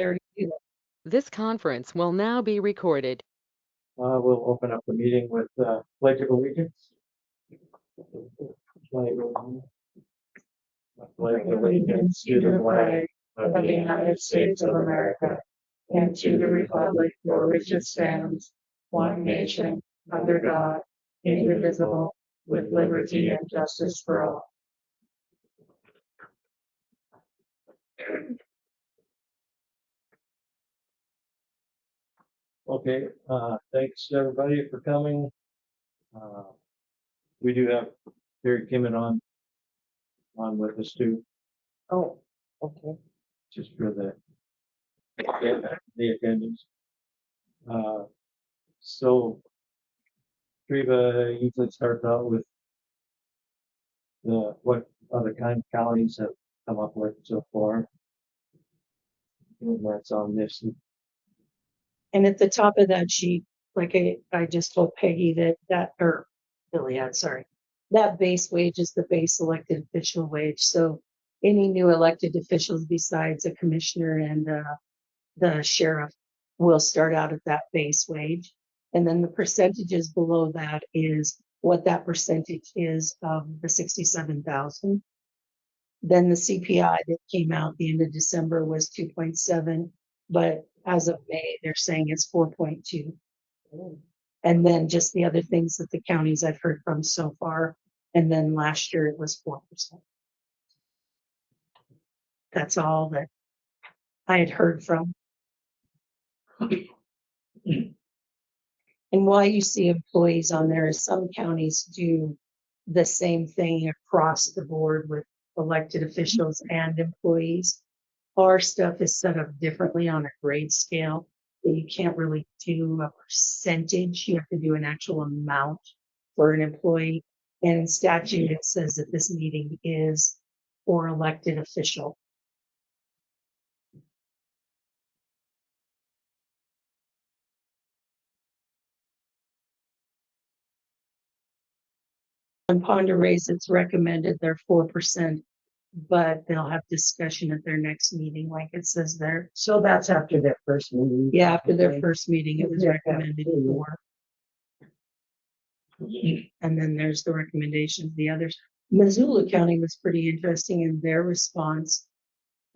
already do that. This conference will now be recorded. We'll open up the meeting with Pledge of Allegiance. Pledge allegiance to the flag of the United States of America and to the republic for which it stands, one nation, under God, indivisible, with liberty and justice for all. Okay, thanks everybody for coming. We do have Terry Kimmon on with us too, Oh, okay. just for the attendance. So Treva usually starts out with what other kind of counties have come up with so far. And that's on this. And at the top of that sheet, like I just told Peggy or Lillian, sorry, that base wage is the base elected official wage. So any new elected officials besides a commissioner and the sheriff will start out at that base wage. And then the percentages below that is what that percentage is of the 67,000. Then the CPI that came out the end of December was 2.7, but as of May, they're saying it's 4.2. And then just the other things that the counties I've heard from so far. And then last year it was 4%. That's all that I had heard from. And why you see employees on there is some counties do the same thing across the board with elected officials and employees. Our stuff is set up differently on a grade scale. You can't really do a percentage. You have to do an actual amount for an employee. And in statute, it says that this meeting is for elected official. On Pond Raise, it's recommended they're 4%, but they'll have discussion at their next meeting, like it says there. So that's after their first meeting. Yeah, after their first meeting, it was recommended 4. And then there's the recommendation of the others. Missoula County was pretty interesting in their response.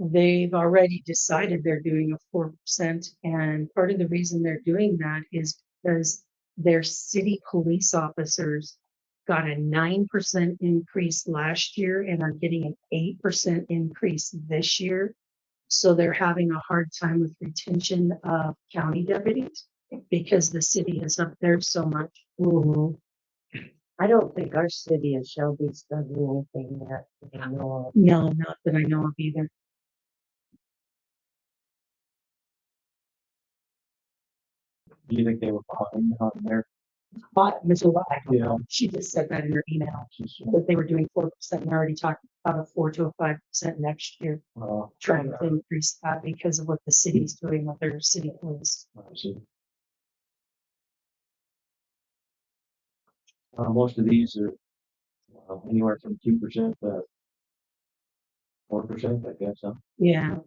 They've already decided they're doing a 4%. And part of the reason they're doing that is because their city police officers got a 9% increase last year and are getting an 8% increase this year. So they're having a hard time with retention of county deputies because the city is up there so much. Mm-hmm. I don't think our city of Shelby's done anything yet. No, not that I know of either. Do you think they were behind on there? But Missoula, Yeah. she just said that in her email that they were doing 4% and already talking about a 4 to a 5% next year, trying to increase that because of what the city's doing with their city police. Most of these are anywhere from 2% to 4%, I guess. Huh? Yeah.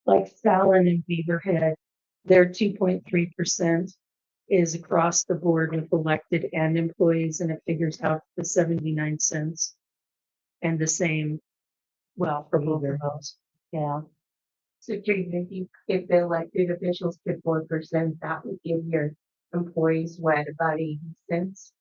Like Fallon and Beaverhead, their 2.3% is across the board with elected and employees, and it figures out to 79 cents. And the same, well, for both of those. Yeah. So if the elected officials get 4%, that would give your employees what, about 80 cents?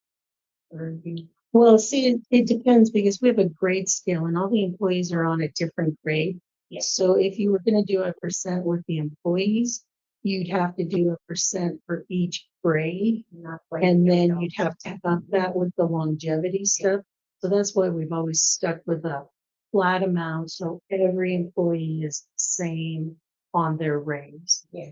Well, see, it depends because we have a grade scale and all the employees are on a different grade. Yeah. So if you were going to do a percent with the employees, you'd have to do a percent for each grade. And then you'd have to up that with the longevity stuff. So that's why we've always stuck with a flat amount. So every employee is the same on their raise. Yeah.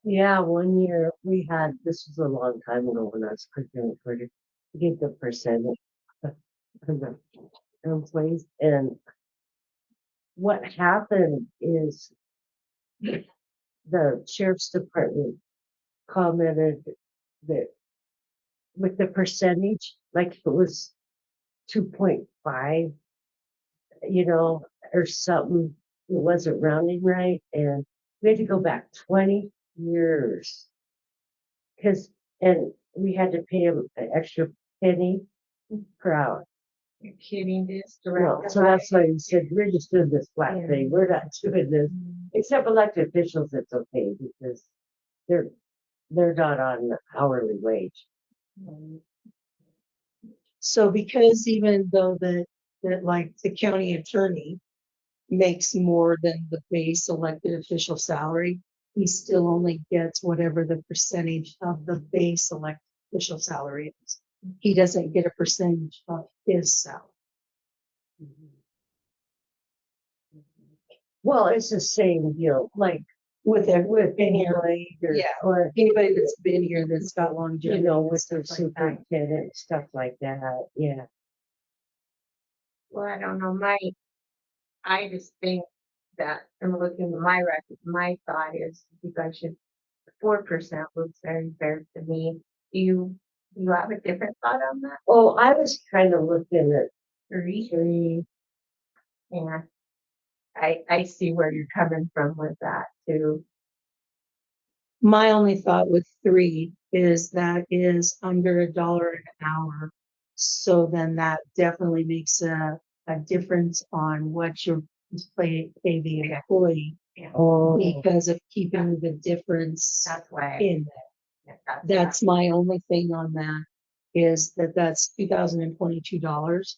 Yeah, 1 year we had, this was a long time ago when I was preparing for it, to give the percentage of the employees. And what happened is the sheriff's department commented that with the percentage, like if it was 2.5, you know, or something. It wasn't rounding right, and we had to go back 20 years. And we had to pay him an extra penny per hour. You're kidding this No, direct. so that's why we said, we're just doing this flat Yeah. thing. We're not doing this. Except elected officials, it's okay because they're not on hourly wage. So because even though that like the county attorney makes more than the base elected official salary, he still only gets whatever the percentage of the base elected official salary is. He doesn't get a percentage of his salary. Well, it's the same deal, like With with any anybody yeah. or anybody that's been here that's got longevity. you know, and with the stuff like that. superintendent, stuff like that, yeah. Well, I don't know, I just think that, I'm looking at my record, my thought is you guys should, 4% looks very fair to me. Do you have a different thought on that? Oh, I was kind of looking at 3. Yeah. I see where you're coming from with that too. My only thought with 3 is that is under $1 an hour. So then that definitely makes a difference on what you pay the employee oh, because of keeping the difference That's why. in there. That's my only thing on that is that's $2,022.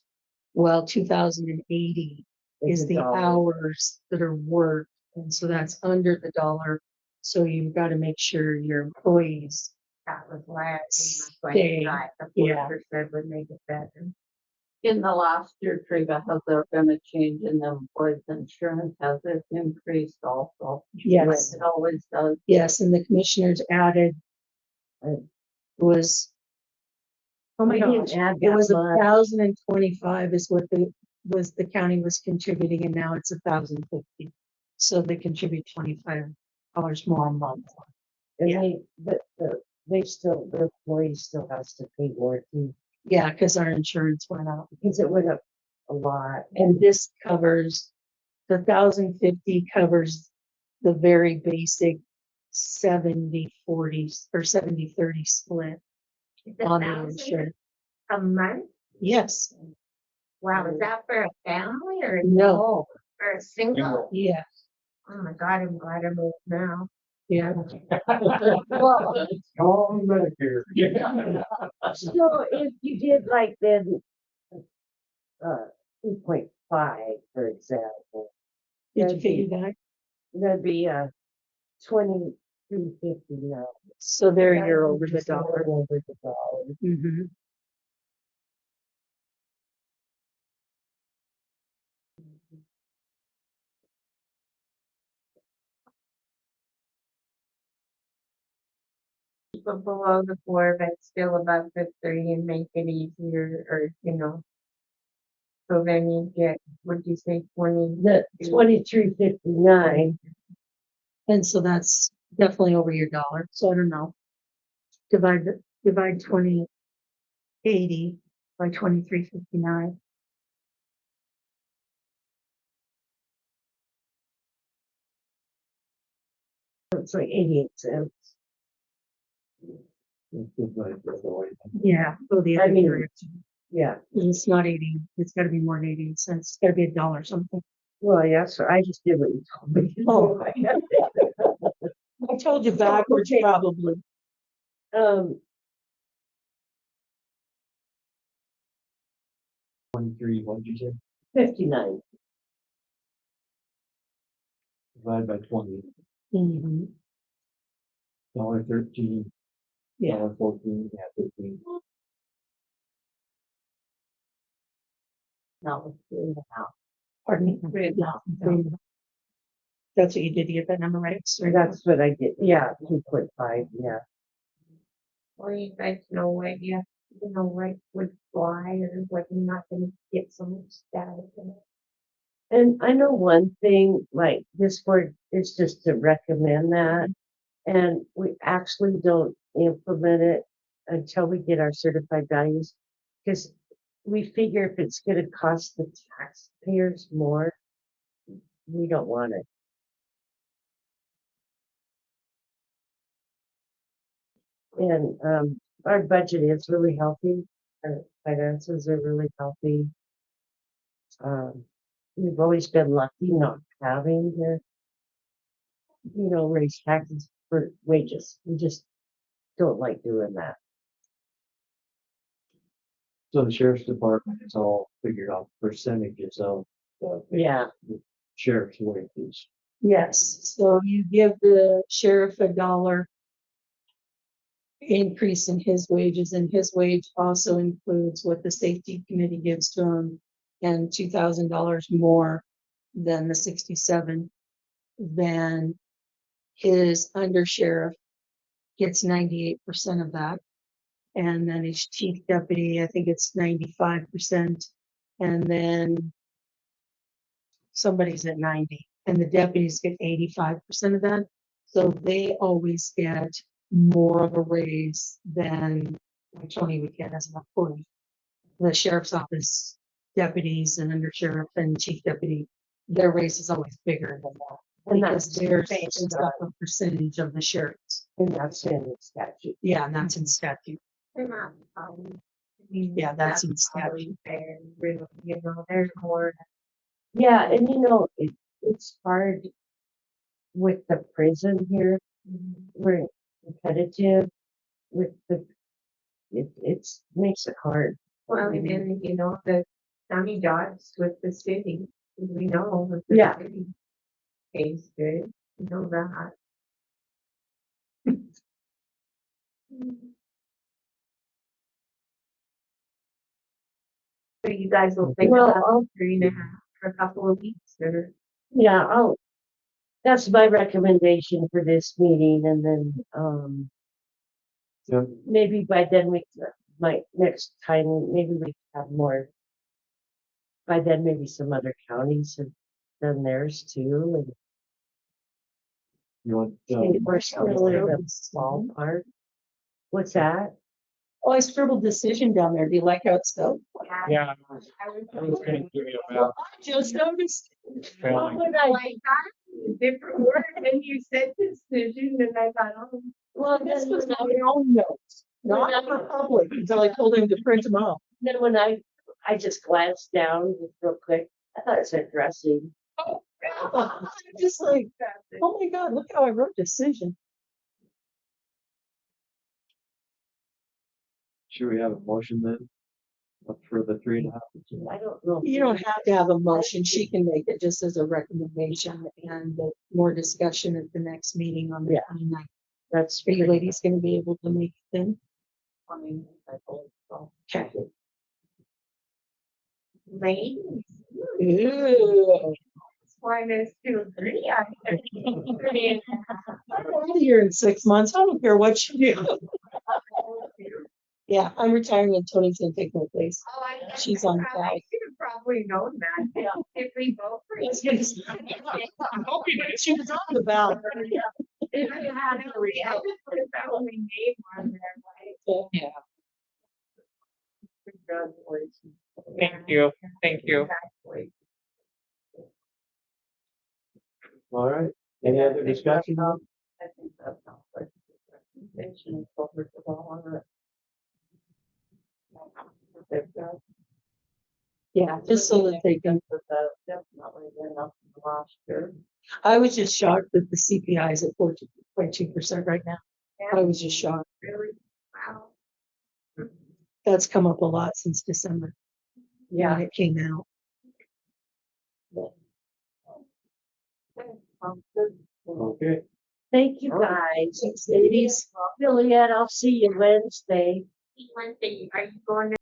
Well, 2,080 is the $1. hours that are worked, and so that's under the $1. So you've got to make sure your employees. That was why I think that's why Stay, you thought the yeah. 4% would make it better. In the last year, Treva, has there been a change in the employees' insurance? Has it increased also? Yes, It always does. yes, and the commissioners added was. Oh my We didn't gosh, add it that was much. 1,025 is what the county was contributing, and now it's 1,050. So they contribute $25 more a month. And Yeah. they still, the employee still has to pay more too, Yeah, because our insurance went up. because it went up a lot. And this covers, the 1,050 covers the very basic 70/40 or 70/30 split Is it on the 1,000 insurance. a month? Yes, Wow, is that for a family or no, for a single? yeah, Oh my God, I'm glad I moved now. yeah. Well, Oh, Medicare. so if you did like then, 2.5, for example, Did you figure that? that'd be 23.50 now. So there you're over the dollar. Over the dollar. Mm-hmm. Keep it below the 4, but still above the 3 and make it easier or, you know. So then you get, what'd you say, 20? The 23.59. And so that's definitely over your dollar. So I don't know. Divide 2080 by 23.59. It's like 88 cents. Yeah, go the I other mean- direction. Yeah. It's not 80. It's got to be more than 88 cents. It's got to be $1 something. Well, yeah, so I just did what you told me. Oh. I told you backwards, probably. 23, what did you say? 59. Divided by 20, Mhm. $13, Yeah. $14, yeah, 15. No, it's 3.5. Pardon me. $3.5. Yeah. That's what you did to get that number right. So that's what I did. Yeah, 2.5. Yeah. Well, you guys know what you know what would fly or what you're not gonna get so much static in it. And I know one thing, like this board is just to recommend that. And we actually don't implement it until we get our certified values. Because we figure if it's gonna cost the taxpayers more, we don't want it. And our budget is really healthy. Our finances are really healthy. We've always been lucky not having to, raise taxes for wages. We just don't like doing that. So the sheriff's department is all figured out percentages of the Yeah, sheriff's wages. Yes, so you give the sheriff $1 increase in his wages, and his wage also includes what the safety committee gives to him and $2,000 more than the 67. Then his under sheriff gets 98% of that. And then his chief deputy, I think it's 95%. And then somebody's at 90, and the deputies get 85% of that. So they always get more of a raise than like Tony would get as an employee. The sheriff's office deputies and under sheriff and chief deputy, their raise is always bigger than that. and Because that's they're based based on, off a percentage of the sheriff's. and that's in the statute. Yeah, and that's in statute. They're not, I mean, Yeah, that's in probably statute. fair, really, there's more. Yeah, and it's hard with the prison here. We're competitive with it's makes it hard. Well, and then, the county jobs with the city, we know that the Yeah. city pays good, you know that. So you guys will think Well, about I'll- 3.5 for a couple of weeks, or Yeah, that's my recommendation for this meeting, and then Yeah, maybe by then next time, maybe we have more. By then, maybe some other counties have done theirs too, and you want, we're still in the ballpark. What's that? Oh, I scribbled decision down there. Do you like how it's spelled? yeah, I was I was gonna give you a map. I just noticed. Failing. But I like that, different word, and you said decision, and I thought, oh. Well, This then was when my own notes, not for public, until I told him to print them out. when I just glanced down just real quick, I thought it said dressing. I'm just like, oh my God, look how I wrote decision. Should we have a motion then? Up for the 3.5? I don't know. You don't have to have a motion. She can make it just as a recommendation and more discussion at the next meeting on the Yeah. 29th. That's Are you pretty- ladies gonna be able to make it then? Okay. Ladies, Ew. minus 2, 3, I'm out of here in 6 months. I don't care what you do. Yeah, I'm retiring and Tony's gonna take my place. Oh, I guess She's I on prob- I should have probably known that, if we vote for I it. was gonna say, I'm hoping that she was on the ballot. If I had a real, I just put that only name on there, right? Yeah. Congratulations. Thank you. Thank you. Exactly. All right, any other discussion? I think that sounds like a recommendation over to the owner. They've got Yeah, just so that they can. but that definitely went up from last year. I was just shocked that the CPI is at 14.2% right now. I was just shocked. Really? Wow. That's come up a lot since December. Yeah. When it came out. Okay, Thank you guys. Thanks, ladies. Juliet, I'll see you Wednesday. Wednesday, are you going to